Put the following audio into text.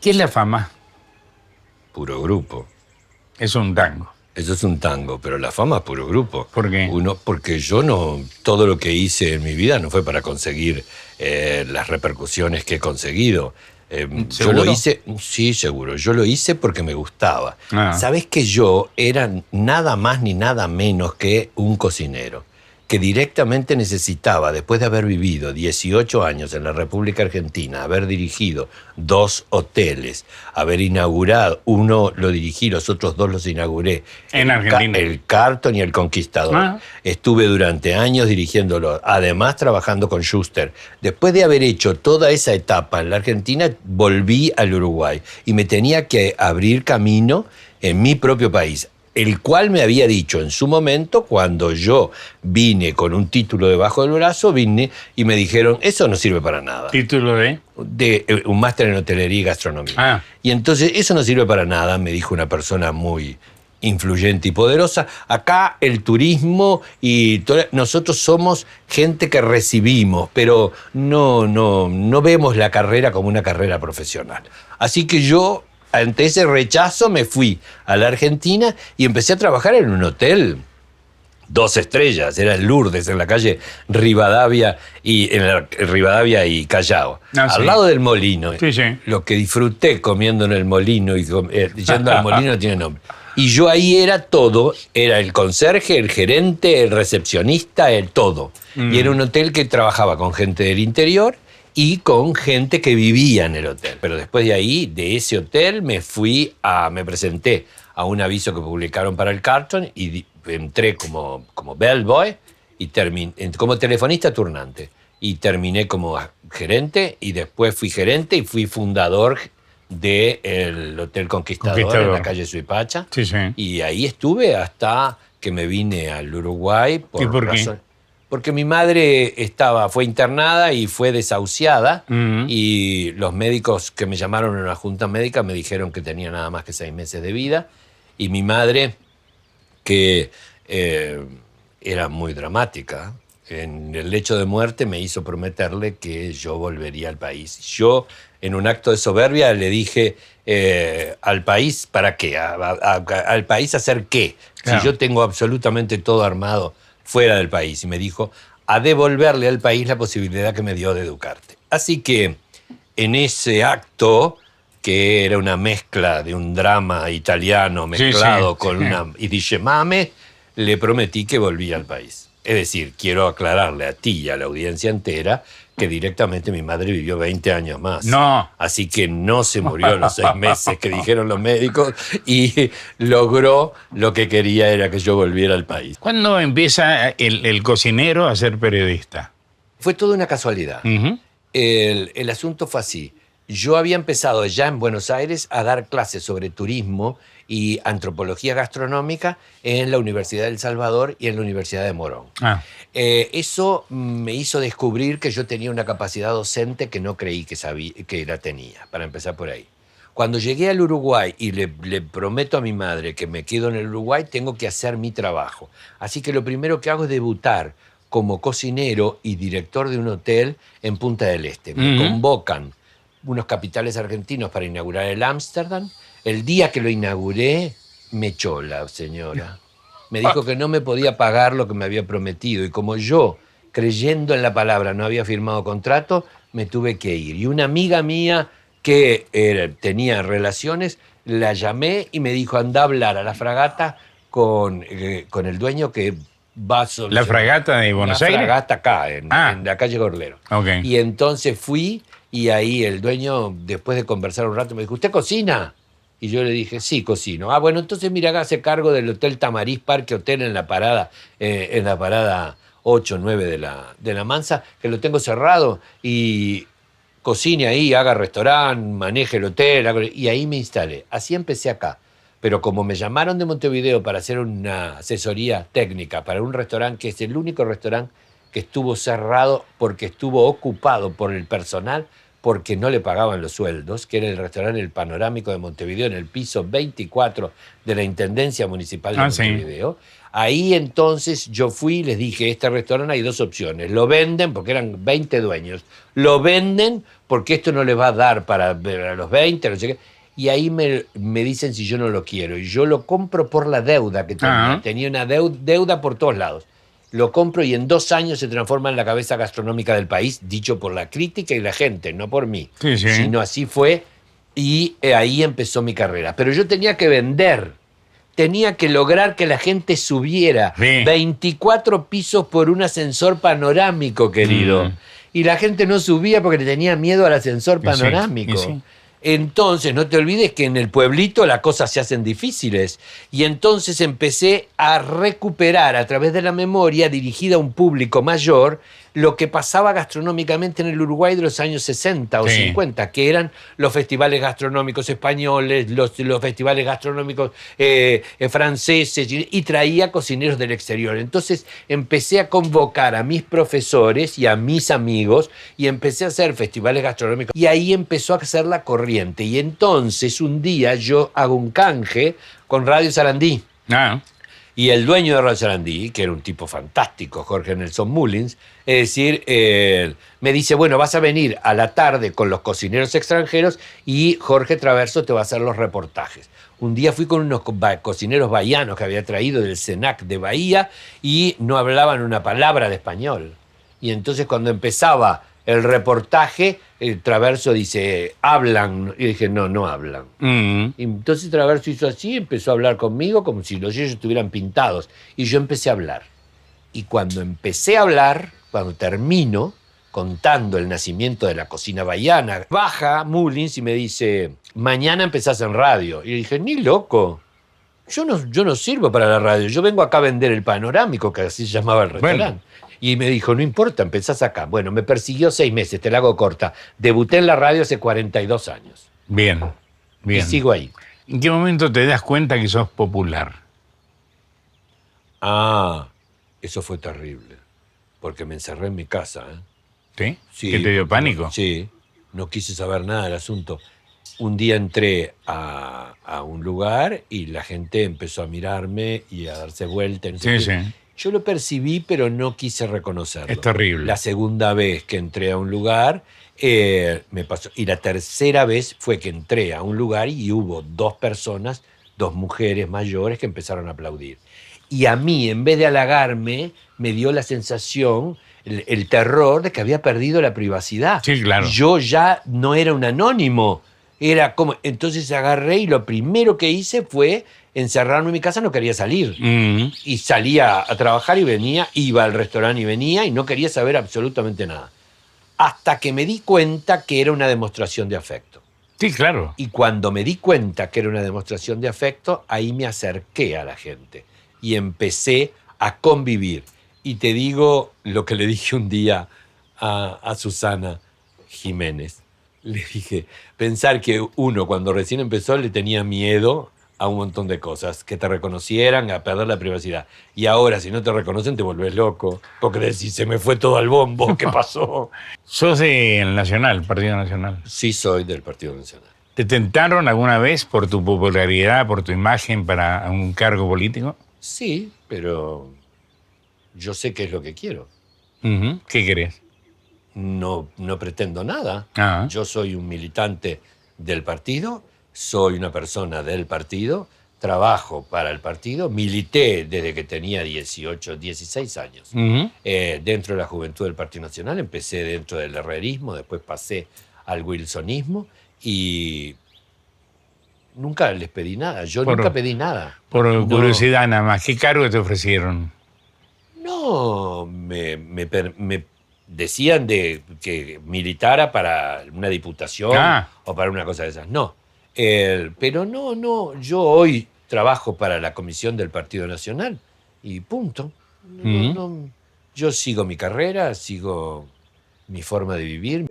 ¿Qué es la fama? Puro grupo. Es un tango. Eso es un tango, pero la fama es puro grupo. ¿Por qué? Porque yo no, todo lo que hice en mi vida no fue para conseguir las repercusiones que he conseguido. Yo lo ¿Seguro? hice, sí, seguro, yo lo hice porque me gustaba. Ah. Sabés que yo era nada más ni nada menos que un cocinero, que directamente necesitaba, después de haber vivido 18 años en la República Argentina, haber dirigido 2 hoteles, haber inaugurado, uno lo dirigí, los otros 2 los inauguré. En Argentina. El Carlton y el Conquistador. Ah. Estuve durante años dirigiéndolo, además trabajando con Schuster. Después de haber hecho toda esa etapa en la Argentina, volví al Uruguay y me tenía que abrir camino en mi propio país, el cual me había dicho en su momento, cuando yo vine con un título debajo del brazo, vine y me dijeron, eso no sirve para nada. ¿Título de? De un máster en hotelería y gastronomía. Ah. Y entonces, eso no sirve para nada, me dijo una persona muy influyente y poderosa. Acá el turismo y nosotros somos gente que recibimos, pero no vemos la carrera como una carrera profesional. Así que yo, ante ese rechazo, me fui a la Argentina y empecé a trabajar en un hotel 2 estrellas, era el Lourdes, en la calle Rivadavia y Callao, al lado del Molino. Sí, sí. Lo que disfruté comiendo en el Molino y yendo al Molino no tiene nombre. Y yo ahí era todo, era el conserje, el gerente, el recepcionista, el todo. Y era un hotel que trabajaba con gente del interior y con gente que vivía en el hotel. Pero después de ahí, de ese hotel, me presenté a un aviso que publicaron para el Carlton y entré como bellboy y como telefonista turnante. Y terminé como gerente y después fui gerente y fui fundador del Hotel Conquistador en la calle Suipacha. Sí, sí. Y ahí estuve hasta que me vine al Uruguay. ¿Y por qué? Porque mi madre fue internada y fue desahuciada, y los médicos que me llamaron en una junta médica me dijeron que tenía nada más que 6 meses de vida, y mi madre, que era muy dramática, en el lecho de muerte me hizo prometerle que yo volvería al país. Yo, en un acto de soberbia, le dije, ¿al país para qué? ¿Al país hacer qué? Claro. Si yo tengo absolutamente todo armado fuera del país. Y me dijo, a devolverle al país la posibilidad que me dio de educarte. Así que en ese acto, que era una mezcla de un drama italiano mezclado con una y dice mame, le prometí que volvía al país. Es decir, quiero aclararle a ti y a la audiencia entera que directamente mi madre vivió 20 años más. No. Así que no se murió a los 6 meses que dijeron los médicos y logró lo que quería, era que yo volviera al país. ¿Cuándo empieza el cocinero a ser periodista? Fue toda una casualidad. El asunto fue así. Yo había empezado ya en Buenos Aires a dar clases sobre turismo y antropología gastronómica en la Universidad del Salvador y en la Universidad de Morón. Eso me hizo descubrir que yo tenía una capacidad docente que no creí que la tenía, para empezar por ahí. Cuando llegué al Uruguay y le prometo a mi madre que me quedo en el Uruguay, tengo que hacer mi trabajo. Así que lo primero que hago es debutar como cocinero y director de un hotel en Punta del Este. Me convocan unos capitales argentinos para inaugurar el Ámsterdam. El día que lo inauguré, me echó la señora. Me dijo que no me podía pagar lo que me había prometido. Y como yo, creyendo en la palabra, no había firmado contrato, me tuve que ir. Y una amiga mía que tenía relaciones, la llamé y me dijo, anda a hablar a la fragata con el dueño que va a solucionar. ¿La fragata de Buenos Aires? La fragata acá, en la calle Gorlero. Okay. Y entonces fui, y ahí el dueño, después de conversar un rato, me dijo, ¿usted cocina? Y yo le dije, sí, cocino. Bueno, entonces mira, hágase cargo del Hotel Tamariz Parque Hotel en la parada 8 o 9 de la Mansa, que lo tengo cerrado, y cocine ahí, haga restaurante, maneje el hotel, y ahí me instalé. Así empecé acá. Pero como me llamaron de Montevideo para hacer una asesoría técnica para un restaurante, que es el único restaurante que estuvo cerrado porque estuvo ocupado por el personal, porque no le pagaban los sueldos, que era el restaurante El Panorámico de Montevideo, en el piso 24 de la Intendencia Municipal de Montevideo. Sí. Ahí entonces yo fui y les dije, este restaurante hay dos opciones. Lo venden, porque eran 20 dueños. Lo venden porque esto no les va a dar para los 20, no sé qué. Y ahí me dicen si yo no lo quiero. Y yo lo compro por la deuda que tenía. Tenía una deuda por todos lados. Lo compro y en 2 años se transforma en la cabeza gastronómica del país, dicho por la crítica y la gente, no por mí. Sí, sí. Sino así fue, y ahí empezó mi carrera. Pero yo tenía que vender, tenía que lograr que la gente subiera. Sí. 24 pisos por un ascensor panorámico, querido. Y la gente no subía porque le tenía miedo al ascensor panorámico. Sí. Entonces, no te olvides que en el pueblito las cosas se hacen difíciles. Y entonces empecé a recuperar a través de la memoria dirigida a un público mayor lo que pasaba gastronómicamente en el Uruguay de los años 60 o 50, que eran los festivales gastronómicos españoles, los festivales gastronómicos franceses, y traía cocineros del exterior. Entonces empecé a convocar a mis profesores y a mis amigos y empecé a hacer festivales gastronómicos. Y ahí empezó a hacer la corriente. Y entonces un día yo hago un canje con Radio Sarandí. Y el dueño de Radio Sarandí, que era un tipo fantástico, Jorge Nelson Mullins, es decir, me dice, bueno, vas a venir a la tarde con los cocineros extranjeros y Jorge Traverso te va a hacer los reportajes. Un día fui con unos cocineros bahianos que había traído del CENAC de Bahía y no hablaban una palabra de español. Y entonces cuando empezaba el reportaje, el Traverso dice, ¿hablan? Y dije, no hablan. Y entonces Traverso hizo así, empezó a hablar conmigo como si los ellos estuvieran pintados. Y yo empecé a hablar. Y cuando empecé a hablar, cuando termino contando el nacimiento de la cocina bahiana, baja Mullins y me dice, mañana empezás en radio. Y le dije, ni loco. Yo no sirvo para la radio. Yo vengo acá a vender el Panorámico, que así se llamaba el restaurante. Bueno. Y me dijo, no importa, empezás acá. Bueno, me persiguió 6 meses, te la hago corta. Debuté en la radio hace 42 años. Bien. Y sigo ahí. ¿En qué momento te das cuenta que sos popular? Eso fue terrible. Porque me encerré en mi casa. Sí. ¿Qué te dio pánico? Sí. No quise saber nada del asunto. Un día entré a un lugar y la gente empezó a mirarme y a darse vuelta. No sé qué. Sí. Yo lo percibí, pero no quise reconocerlo. Es terrible. La segunda vez que entré a un lugar, me pasó. Y la tercera vez fue que entré a un lugar y hubo 2 personas, 2 mujeres mayores que empezaron a aplaudir. Y a mí, en vez de halagarme, me dio la sensación, el terror de que había perdido la privacidad. Sí, claro. Yo ya no era un anónimo. Era como, entonces agarré y lo primero que hice fue encerrarme en mi casa, no quería salir. Y salía a trabajar y venía, iba al restaurante y venía y no quería saber absolutamente nada. Hasta que me di cuenta que era una demostración de afecto. Sí, claro. Y cuando me di cuenta que era una demostración de afecto, ahí me acerqué a la gente y empecé a convivir. Y te digo lo que le dije un día a Susana Jiménez. Le dije, pensar que uno cuando recién empezó le tenía miedo a un montón de cosas, que te reconocieran, a perder la privacidad. Y ahora, si no te reconocen, te volvés loco. Porque decís, se me fue todo al bombo, ¿qué pasó? ¿Sos del Nacional, Partido Nacional? Sí, soy del Partido Nacional. ¿Te tentaron alguna vez por tu popularidad, por tu imagen para un cargo político? Sí, pero yo sé qué es lo que quiero. ¿Qué querés? No pretendo nada. Yo soy un militante del partido, soy una persona del partido, trabajo para el partido, milité desde que tenía 18, 16 años. Dentro de la juventud del Partido Nacional, empecé dentro del herrerismo, después pasé al wilsonismo y nunca les pedí nada. Nunca pedí nada. Por curiosidad nada más, ¿qué cargo te ofrecieron? No, me decían que militara para una diputación o para una cosa de esas. No. Pero no, yo hoy trabajo para la comisión del Partido Nacional y punto. Yo sigo mi carrera, sigo mi forma de vivir.